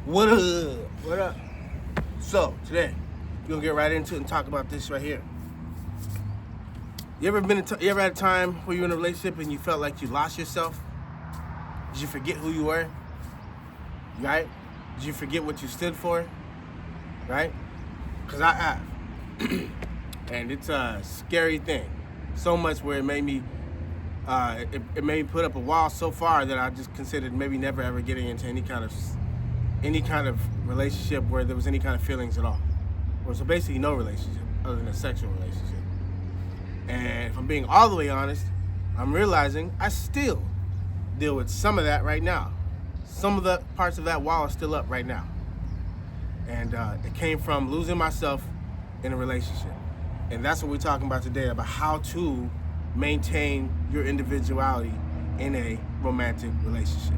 What up? What up? So, today, we're going to get right into it and talk about this right here. You ever had a time where you were in a relationship and you felt like you lost yourself? Did you forget who you were? Right? Did you forget what you stood for? Right? Because I have. And it's a scary thing. So much where it made me it made me put up a wall so far that I just considered maybe never ever getting into any kind of relationship where there was any kind of feelings at all. Or so basically no relationship other than a sexual relationship. And if I'm being all the way honest, I'm realizing I still deal with some of that right now. Some of the parts of that wall are still up right now. And it came from losing myself in a relationship. And that's what we're talking about today, about how to maintain your individuality in a romantic relationship.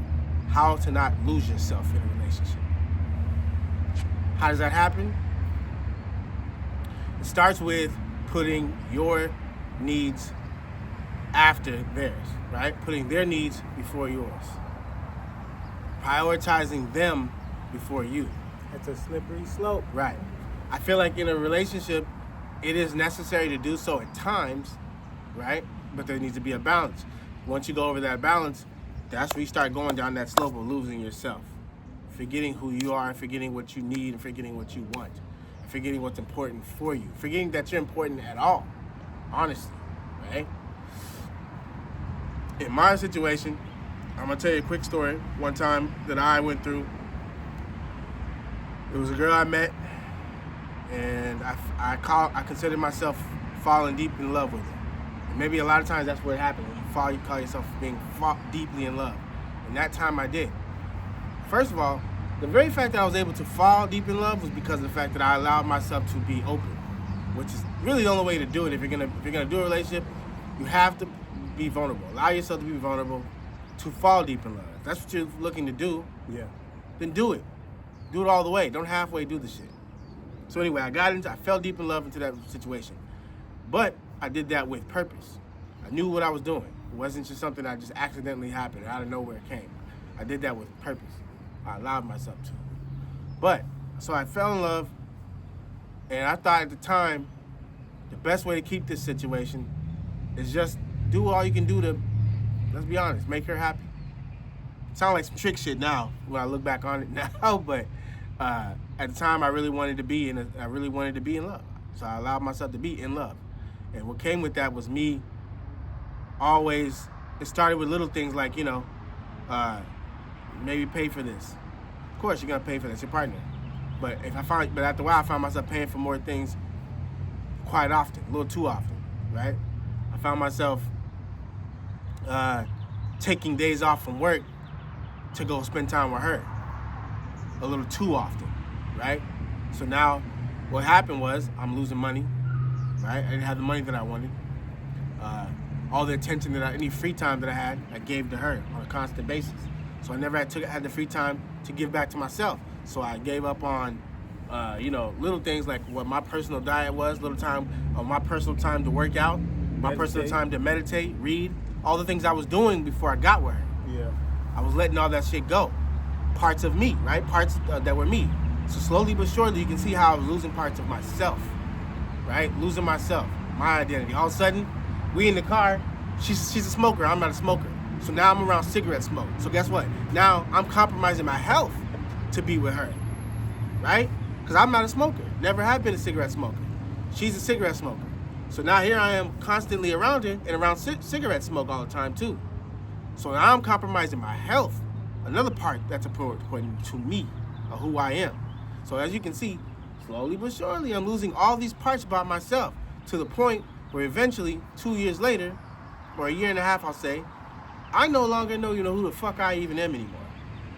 How to not lose yourself in a relationship. How does that happen? It starts with putting your needs after theirs, right? Putting their needs before yours. Prioritizing them before you. That's a slippery slope. Right. I feel like in a relationship, it is necessary to do so at times, right? But there needs to be a balance. Once you go over that balance, that's where you start going down that slope of losing yourself. Forgetting who you are, forgetting what you need, and forgetting what you want. Forgetting what's important for you. Forgetting that you're important at all, honestly, right? In my situation, I'm gonna tell you a quick story. One time that I went through, it was a girl I met, and I considered myself falling deep in love with her. And maybe a lot of times that's what happens. When you fall, you call yourself being deeply in love. And that time I did. First of all, the very fact that I was able to fall deep in love was because of the fact that I allowed myself to be open, which is really the only way to do it. If you're gonna do a relationship, you have to be vulnerable. Allow yourself to be vulnerable to fall deep in love. If that's what you're looking to do, Yeah. then do it. Do it all the way. Don't halfway do the shit. So anyway, I fell deep in love into that situation. But I did that with purpose. I knew what I was doing. It wasn't just something that just accidentally happened, out of nowhere it came. I did that with purpose. I allowed myself to. But, so I fell in love, and I thought at the time, the best way to keep this situation is just do all you can do to, let's be honest, make her happy. Sound like some trick shit now when I look back on it now, but at the time I really wanted to be in love. So I allowed myself to be in love. And what came with that was me always, it started with little things like, maybe pay for this. Of course you're gonna pay for this, your partner. But after a while I found myself paying for more things quite often, a little too often, right? I found myself taking days off from work to go spend time with her a little too often, right? So now what happened was I'm losing money, right? I didn't have the money that I wanted. All the attention any free time that I had, I gave to her on a constant basis. So I never had the free time to give back to myself. So I gave up on, little things like what my personal diet was, my personal time to work out, my personal time to meditate, read, all the things I was doing before I got with her. Yeah. I was letting all that shit go. Parts of me, right? Parts that were me. So slowly but surely, you can see how I was losing parts of myself, right? Losing myself, my identity. All of a sudden, we in the car, she's a smoker, I'm not a smoker. So now I'm around cigarette smoke. So guess what? Now I'm compromising my health to be with her, right? Because I'm not a smoker. Never have been a cigarette smoker. She's a cigarette smoker. So now here I am constantly around her and around cigarette smoke all the time too. So now I'm compromising my health. Another part that's important to me, of who I am. So as you can see, slowly but surely, I'm losing all these parts about myself to the point where eventually, 2 years later, or a year and a half, I'll say, I no longer know, who the fuck I even am anymore.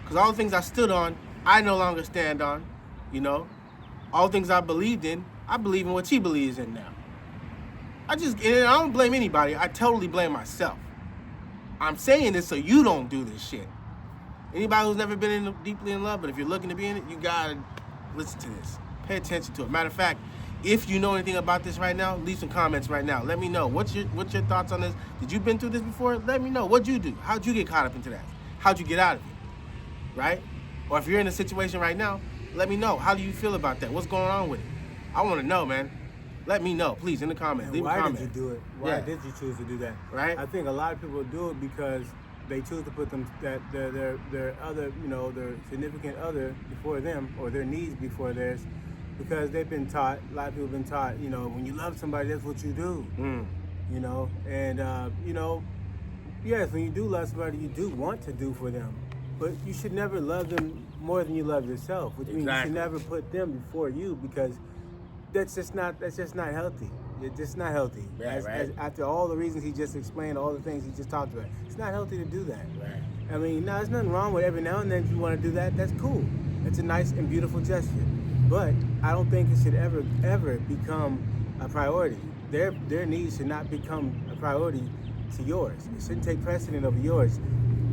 Because all the things I stood on, I no longer stand on, All the things I believed in, I believe in what she believes in now. And I don't blame anybody. I totally blame myself. I'm saying this so you don't do this shit. Anybody who's never been deeply in love, but if you're looking to be in it, you gotta listen to this. Pay attention to it. Matter of fact, if you know anything about this right now, leave some comments right now. Let me know. What's your thoughts on this? Did you been through this before? Let me know. What'd you do? How'd you get caught up into that? How'd you get out of it? Right? Or if you're in a situation right now, let me know. How do you feel about that? What's going on with it? I want to know, man. Let me know, please, in the comments. And Leave a why comment. did you do it? Why did you choose to do that? Right. I think a lot of people do it because they choose to put them that their other, their significant other before them, or their needs before theirs, because they've been taught. A lot of people have been taught. When you love somebody, that's what you do. Yes, when you do love somebody, you do want to do for them, but you should never love them more than you love yourself. Which means you should never put them before you, because that's just not healthy. It's just not healthy. As after all the reasons he just explained, all the things he just talked about, it's not healthy to do that. Right. I mean, there's nothing wrong with every now and then if you want to do that. That's cool. It's a nice and beautiful gesture. But I don't think it should ever become a priority. Their needs should not become a priority to yours. It shouldn't take precedent over yours.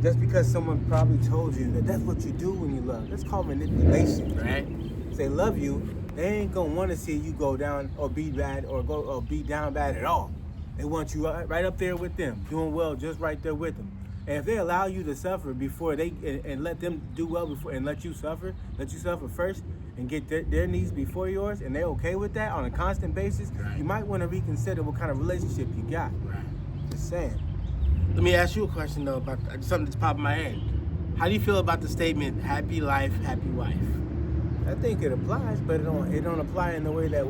Just because someone probably told you that that's what you do when you love. That's called manipulation. Right. If they love you, they ain't gonna want to see you go down or be bad or be down bad at all. They want you right up there with them, doing well, just right there with them. And if they allow you to suffer before and let them do well before and let you suffer first and get their needs before yours, and they're okay with that on a constant basis, you might want to reconsider what kind of relationship you got. Right. Just saying. Let me ask you a question though about something that's popped in my head. How do you feel about the statement "happy life, happy wife"? I think it applies, but it don't apply in the way that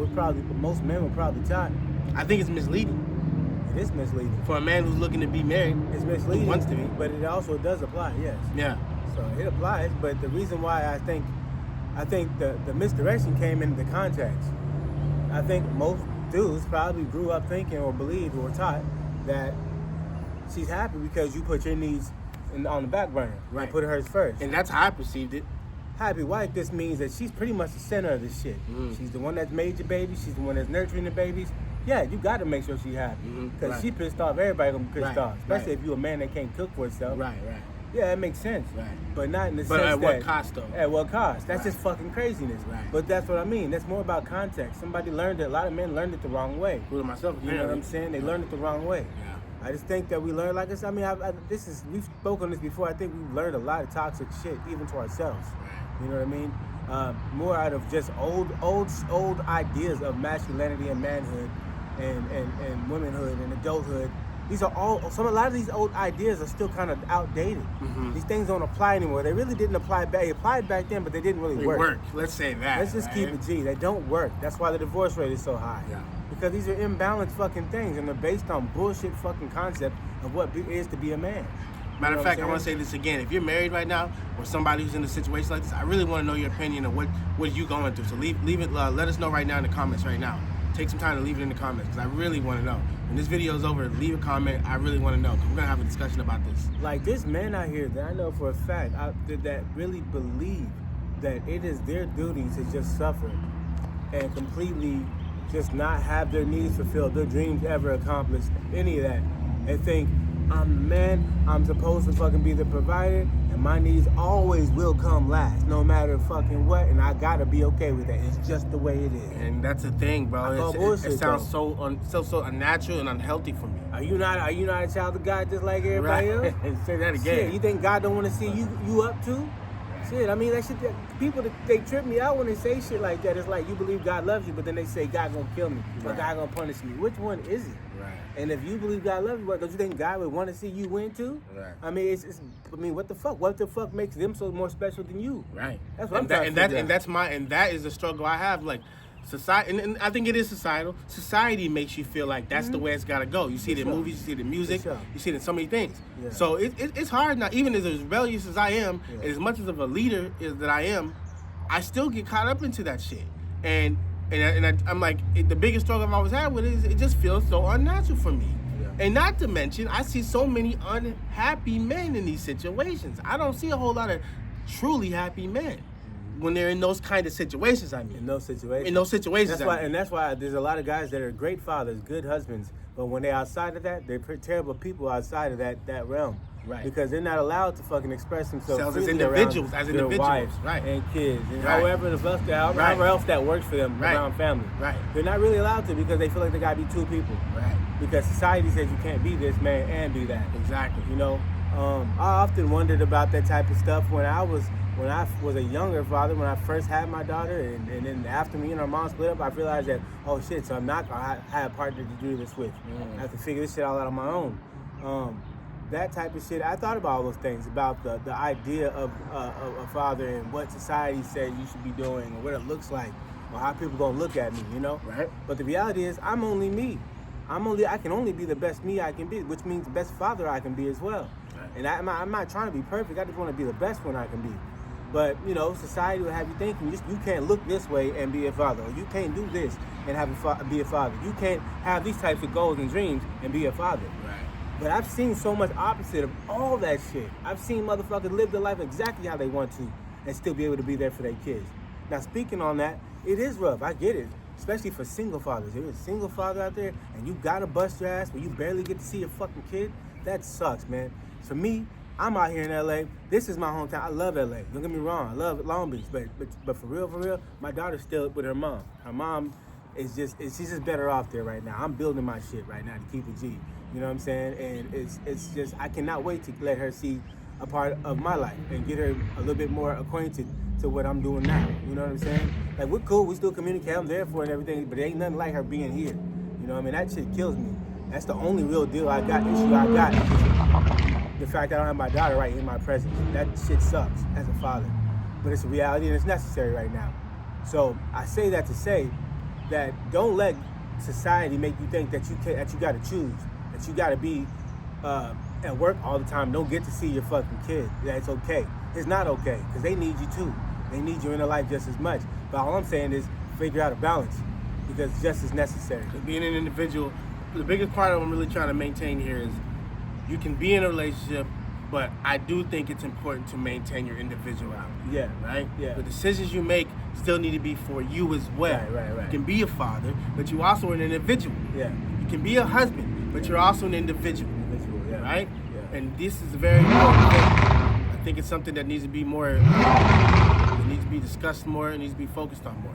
most men would probably taught. I think it's misleading. It is misleading. For a man who's looking to be married, it's misleading. Who wants to be. But it also does apply, yes. Yeah. So it applies, but the reason why I think the misdirection came into the context. I think most dudes probably grew up thinking or believed or taught that she's happy because you put your needs on the back burner. Right. And put hers first. And that's how I perceived it. Happy wife just means that she's pretty much the center of this shit. She's the one that's made your baby. She's the one that's nurturing the babies. Yeah, you got to make sure she's happy. Because she pissed off, everybody gonna be pissed off. Especially if you're a man that can't cook for herself. Right. Yeah, it makes sense. Right. But not in the But sense at what cost, though? At what cost? That's just fucking craziness. Right. But that's what I mean. That's more about context. Somebody learned it. A lot of men learned it the wrong way. Including myself. You know what I'm saying? They learned it the wrong way. Yeah. I just think that we learn like this. I mean, we've spoken on this before. I think we've learned a lot of toxic shit, even to ourselves. You know what I mean? More out of just old ideas of masculinity and manhood and womanhood and adulthood. These are a lot of these old ideas are still kind of outdated. These things don't apply anymore. They really didn't apply back. They applied back then, but they didn't really work. Let's say that. Let's just keep it G. They don't work. That's why the divorce rate is so high. Yeah. Because these are imbalanced fucking things, and they're based on bullshit fucking concept of what it is to be a man. Matter of fact, I want to say this again. If you're married right now, or somebody who's in a situation like this, I really want to know your opinion of what are you going through. So leave it. Let us know right now in the comments right now. Take some time to leave it in the comments, because I really want to know. When this video is over, leave a comment. I really want to know, because we're going to have a discussion about this. Like, there's men out here that I know for a fact that really believe that it is their duty to just suffer and completely just not have their needs fulfilled, their dreams ever accomplished, any of that, and think, I'm the man, I'm supposed to fucking be the provider, and my needs always will come last, no matter fucking what, and I gotta be okay with that. It's just the way it is. And that's the thing, bro. It sounds so unnatural and unhealthy for me. Are you not a child of God just like everybody else? Say that again. Shit, you think God don't want to see you up too? Shit, I mean, that shit, people, they trip me out when they say shit like that. It's like, you believe God loves you, but then they say God gonna kill me, or God gonna punish me. Which one is it? Right. And if you believe God loves you, don't you think God would want to see you win too? Right. I mean, what the fuck? What the fuck makes them so more special than you? Right. That's what I'm trying to figure out. And that is the struggle I have. Like, society, and I think it is societal. Society makes you feel like that's the way it's gotta go. You see it in movies, you see it in music, you see it in so many things. Yeah. So it's hard now. Even as rebellious as I am, and as much of a leader that I am, I still get caught up into that shit. And I'm like, the biggest struggle I've always had with it is it just feels so unnatural for me. Yeah. And not to mention, I see so many unhappy men in these situations. I don't see a whole lot of truly happy men when they're in those kind of situations. I mean, in those situations. That's why there's a lot of guys that are great fathers, good husbands, but when they're outside of that, they're terrible people outside of that realm. Right. Because they're not allowed to fucking express themselves as individuals, their wives, right, and kids, and however else that works for them around family. Right. They're not really allowed to, because they feel like they gotta be two people. Right. Because society says you can't be this man and be that. Exactly. You know, I often wondered about that type of stuff when I was when I was a younger father, when I first had my daughter, and then after me and her mom split up, I realized that, oh shit, so I'm not gonna have a partner to do this with. I have to figure this shit all out on my own. That type of shit, I thought about all those things, about the idea of a father and what society says you should be doing, or what it looks like, or how people gonna look at me, you know? Right. But the reality is, I'm only me. I can only be the best me I can be, which means the best father I can be as well. Right. And I'm not trying to be perfect. I just want to be the best one I can be. But you know, society will have you thinking you can't look this way and be a father, or you can't do this and be a father. You can't have these types of goals and dreams and be a father. Right. But I've seen so much opposite of all that shit. I've seen motherfuckers live their life exactly how they want to and still be able to be there for their kids. Now, speaking on that, it is rough. I get it. Especially for single fathers. If you're a single father out there and you gotta bust your ass where you barely get to see your fucking kid, that sucks, man. For me, I'm out here in LA. This is my hometown. I love LA. Don't get me wrong. I love Long Beach. But for real, my daughter's still with her mom. Her mom she's just better off there right now. I'm building my shit right now to keep it G. You know what I'm saying? And it's just, I cannot wait to let her see a part of my life and get her a little bit more acquainted to what I'm doing now. You know what I'm saying? Like, we're cool, we still communicate, I'm there for her and everything, but it ain't nothing like her being here. You know what I mean? That shit kills me. That's the only real issue I got is the fact that I don't have my daughter right in my presence. That shit sucks as a father. But it's a reality and it's necessary right now. So I say that to say that don't let society make you think that you gotta choose, that you gotta be at work all the time, don't get to see your fucking kid. That's okay. It's not okay, because they need you too. They need you in their life just as much. But all I'm saying is figure out a balance, because it's just as necessary. Being an individual, the biggest part of what I'm really trying to maintain here is you can be in a relationship, but I do think it's important to maintain your individuality. Yeah. Right? Yeah. The decisions you make still need to be for you as well. Right. You can be a father, but you also are an individual. Yeah. You can be a husband, but you're also an individual. Yeah. Right? Yeah. And this is a very important thing. I think it's something that needs to be more, it needs to be discussed more, it needs to be focused on more.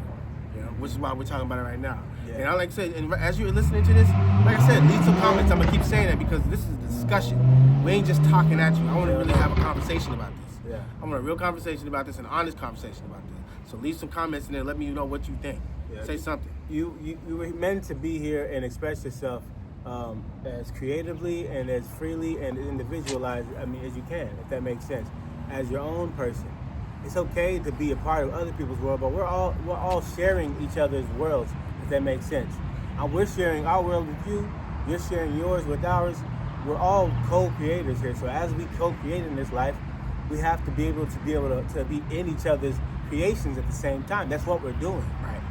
You know, which is why we're talking about it right now. Yeah. And I like to say, and as you're listening to this, like I said, leave some comments. I'm gonna keep saying that because this is a discussion. We ain't just talking at you. I want to really have a conversation about this. Yeah. I want a real conversation about this, an honest conversation about this. So leave some comments in there. Let me know what you think. Yeah. Say something. You were meant to be here and express yourself as creatively and as freely and individualized, as you can, if that makes sense, as your own person. It's okay to be a part of other people's world, but we're all sharing each other's worlds, if that makes sense. We're sharing our world with you. You're sharing yours with ours. We're all co-creators here. So as we co-create in this life, we have to be able to be in each other's creations at the same time. That's what we're doing. Right.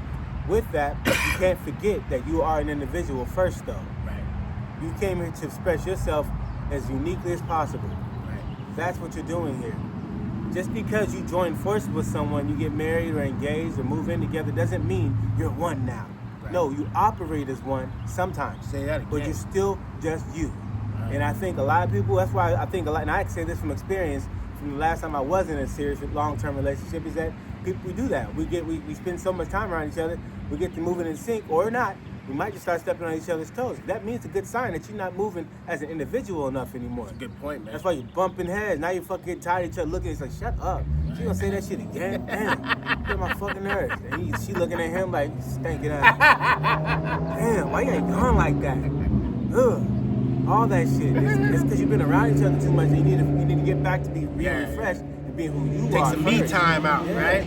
With that, you can't forget that you are an individual first, though. Right. You came here to express yourself as uniquely as possible. Right. That's what you're doing here. Just because you join forces with someone, you get married or engaged or move in together, doesn't mean you're one now. Right. No, you operate as one sometimes. Say that again. But you're still just you. Right. And I think a lot of people, that's why I think a lot, and I can say this from experience, from the last time I was in a serious long-term relationship, is that we do that. We spend so much time around each other, we get to moving in sync or not. We might just start stepping on each other's toes. That means a good sign that you're not moving as an individual enough anymore. That's a good point, man. That's why you're bumping heads. Now you're fucking getting tired of each other looking. It's like, shut up. She gonna say that shit again? Damn. Get my fucking nerves. And she looking at him like, stinking ass. Damn, why you ain't gone like that? Ugh. All that shit. It's because you've been around each other too much. And you need to get back to being refreshed and being who you Take are. some me time out, right?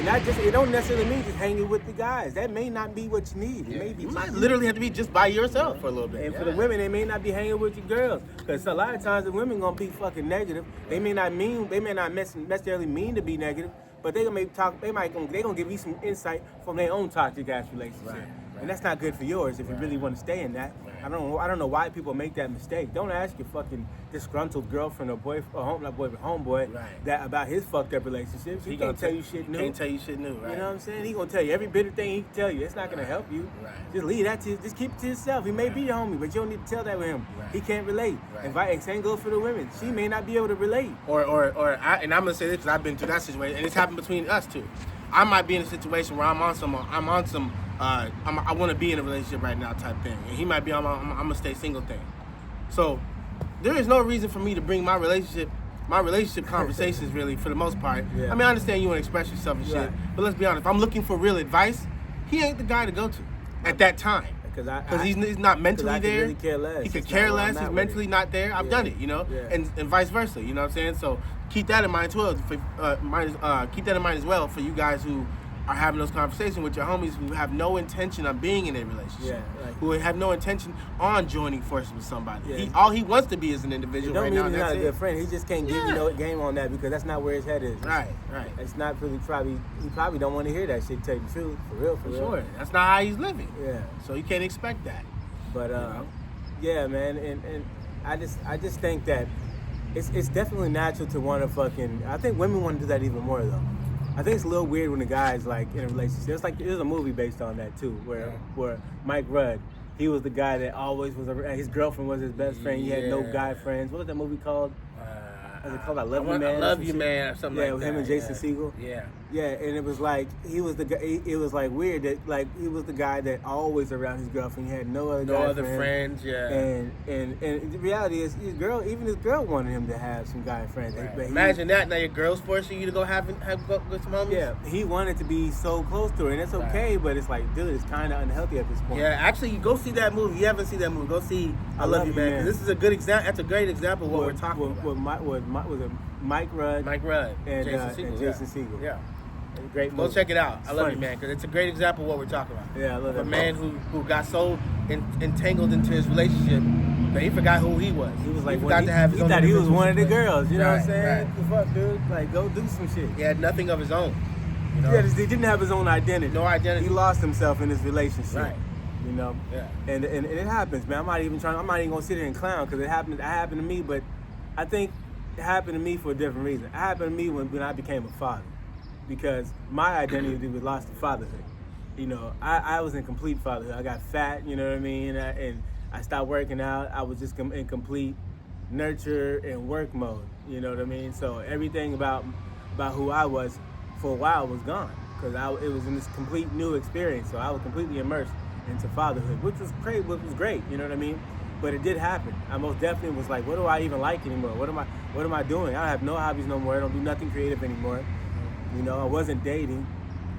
And it don't necessarily mean just hanging with the guys. That may not be what you need. It may be You might literally have to be just by yourself for a little bit. And for the women, they may not be hanging with your girls, because a lot of times the women gonna be fucking negative. They may not necessarily mean to be negative, but they gonna give you some insight from their own toxic ass relationship. Right. And that's not good for yours if you really want to stay in that. Right. I don't know why people make that mistake. Don't ask your fucking disgruntled girlfriend or homeboy Right. that about his fucked up relationship. He can't tell you shit new. Can't tell you shit new, right? You know what I'm saying? He gonna tell you every bitter thing he can tell you. It's not gonna help you. Right. Just leave that just keep it to yourself. He may be your homie, but you don't need to tell that with him. Right. He can't relate. Right. And same goes for the women. She may not be able to relate. And I'm gonna say this because I've been through that situation, and it's happened between us too. I might be in a situation where I want to be in a relationship right now type thing, and he might be on I'm gonna stay single thing. So there is no reason for me to bring my relationship my relationship conversations really, for the most part. Yeah. I mean, I understand you want to express yourself and shit, Right. but let's be honest. If I'm looking for real advice, he ain't the guy to go to at that time. Because He's not mentally I could there. really care less. He could It's care not where less. I'm at He's with mentally it. not there. I've Yeah. done it, you know, Yeah. and vice versa. You know what I'm saying? So keep that in mind as well. Keep that in mind as well for you guys who are having those conversations with your homies who have no intention of being in a relationship, who have no intention on joining forces with somebody. Yeah. All he wants to be is an It individual don't right mean now. he's That's not a it. good friend. He just can't give you no game on that because that's not where his head is. Right. It's not really he probably don't want to hear that shit, tell you the truth. For real. For sure. That's not how he's living. Yeah. So you can't expect that. But know? yeah, man, and I just think that it's definitely natural to want to fucking. I think women want to do that even more though. I think it's a little weird when the guy's like in a relationship. It's like there's a movie based on that too, where Mike Rudd, he was the guy that always was. His girlfriend was his best friend. He had no guy friends. What was that movie called? Was it called I Love You Man? I Love You Man or something like that. Yeah, with him and Jason Segel. Yeah. Yeah, and it was like he was the guy. It was like weird that like he was the guy that always around his girlfriend. He had no other friends. Yeah. And the reality is, his girl wanted him to have some guy friends. Right. But Imagine that now your girl's forcing you to go have go with some homies. Yeah, he wanted to be so close to her, and it's okay. But it's like, dude, it's kind of unhealthy at this point. Yeah, actually, you go see that movie. You haven't seen that movie? Go see I Love You Man. 'Cause this is a good example. That's a great example of what we're talking about. Was it Mike Rudd? Mike Rudd and Jason Segel. Yeah. Great movie. Go check it out. I Love funny. You Man, because it's a great example of what we're talking about. Yeah, I love a that man who got so entangled into his relationship that he forgot who he was. He was like, he forgot to have his own thought he was individual one of the situation. girls. You know what I'm saying? Right. The fuck, dude? Like, go do some shit. He had nothing of his own. You know? Yeah, he didn't have his own identity. No identity. He lost himself in his relationship. Right. You know. Yeah. And it happens, man. I'm not even gonna sit here and clown because it happened to me, but I think it happened to me for a different reason. It happened to me when I became a father, because my identity was lost to fatherhood. You know, I was in complete fatherhood. I got fat, you know what I mean, and I stopped working out. I was just in complete nurture and work mode. You know what I mean? So everything about who I was for a while was gone because it was in this complete new experience. So I was completely immersed into fatherhood, which was great. You know what I mean? But it did happen. I most definitely was like, what do I even like anymore? What am I doing? I have no hobbies no more. I don't do nothing creative anymore. You know, I wasn't dating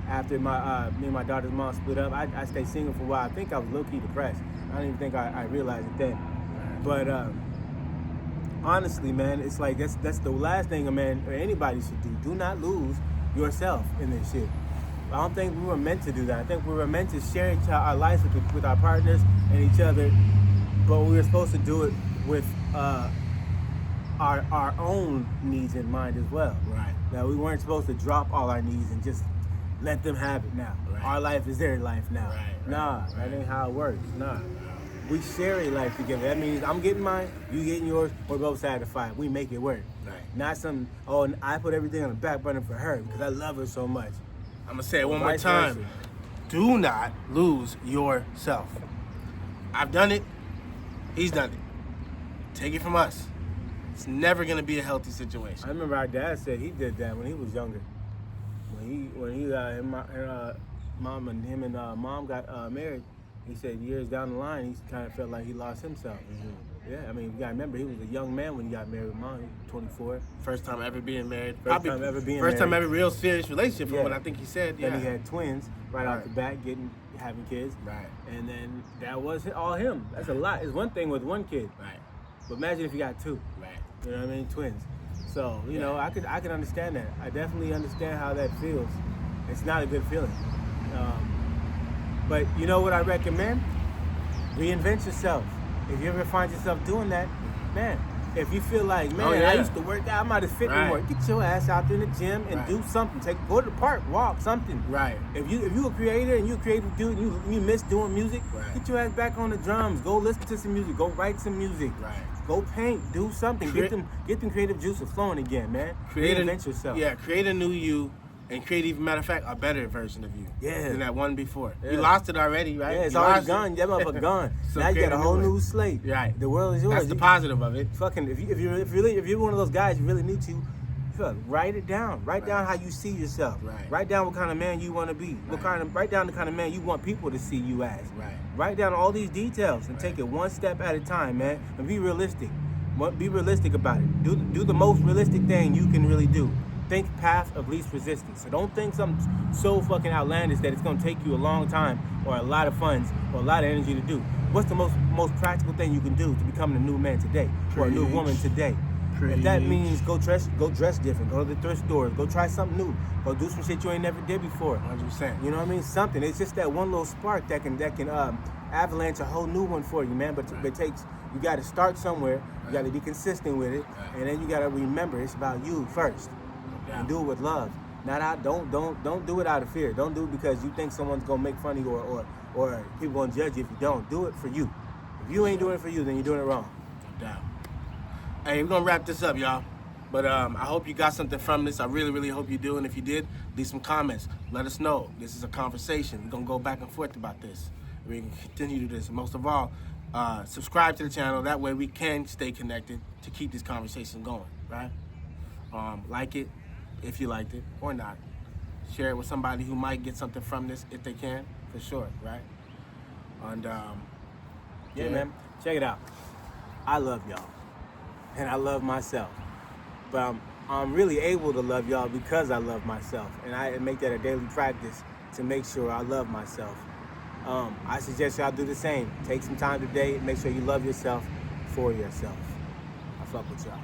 after me and my daughter's mom split up. I stayed single for a while. I think I was low-key depressed. I don't even think I realized it then. But honestly, man, it's like that's the last thing a man or anybody should do. Do not lose yourself in this shit. I don't think we were meant to do that. I think we were meant to share our lives with our partners and each other, but we were supposed to do it with our own needs in mind as well. Right. That we weren't supposed to drop all our needs and just let them have it now. Right. Our life is their life now. Right. Nah, that ain't how it works. Nah. We share a life together. That means I'm getting mine, you getting yours, we're both satisfied. We make it work. Right. Not some, and I put everything on the back burner for her because I love her so much. I'm going to say it one more Vice time. versa. Do not lose yourself. I've done it. He's done it. Take it from us. It's never going to be a healthy situation. I remember our dad said he did that when he was younger. When mom got married, he said years down the line, he kind of felt like he lost himself. Mm-hmm. Yeah, I mean, you gotta remember, he was a young man when he got married with mom. He was 24. First time ever being married. First time ever real serious relationship from Yeah. what I think he said. Then Yeah. he had twins right off the bat, having kids. Right. And then that was all him. That's a lot. It's one thing with one kid. Right. But imagine if you got two. Right. You know what I mean? Twins. So, you know, I could understand that. I definitely understand how that feels. It's not a good feeling. But you know what I recommend? Reinvent yourself. If you ever find yourself doing that, man, if you feel like, man, I used to work out, I'm not as fit anymore. Get your ass out there in the gym and do something. Go to the park, walk, something. Right. If you a creator and you a creative dude and you miss doing music, get your ass back on the drums. Go listen to some music. Go write some music. Right. Go paint. Do something. Get them creative juices flowing again, man. Reinvent yourself. Yeah, create a new you. And create, even matter of fact, a better version of you than that one before. Yeah. You lost it already, right? Yeah, it's you already gone. That motherfucker gone. So now you got a whole new slate. Right. The world is yours. That's the positive of it. Fucking, if you're one of those guys, you really need to write it down. Write down how you see yourself. Right. Write down what kind of man you want to be. Write down the kind of man you want people to see you as. Right. Write down all these details and take it one step at a time, man, and be realistic. Be realistic about it. Do the most realistic thing you can really do. Think path of least resistance. So don't think something so fucking outlandish that it's gonna take you a long time or a lot of funds or a lot of energy to do. What's the most practical thing you can do to become a new man today or a new woman today? If that means go dress different, go to the thrift stores, go try something new, go do some shit you ain't never did before. 100%. You know what I mean? Something. It's just that one little spark that can avalanche a whole new one for you, man. But it takes, you got to start somewhere. You got to be consistent with it, and then you got to remember it's about you first, and do it with love. Not out. Don't do it out of fear. Don't do it because you think someone's gonna make fun of you or people gonna judge you if you don't. Do it for you. If you ain't doing it for you, then you're doing it wrong. No doubt. Hey, we're gonna wrap this up, y'all. But I hope you got something from this. I really, really hope you do. And if you did, leave some comments. Let us know. This is a conversation. We're gonna go back and forth about this. We can continue to do this. And most of all, subscribe to the channel. That way we can stay connected to keep this conversation going, right? Like it if you liked it or not. Share it with somebody who might get something from this if they can, for sure, right? And yeah, man. Check it out. I love y'all. And I love myself. But I'm really able to love y'all because I love myself. And I make that a daily practice to make sure I love myself. I suggest y'all do the same. Take some time today. Make sure you love yourself for yourself. I fuck with y'all.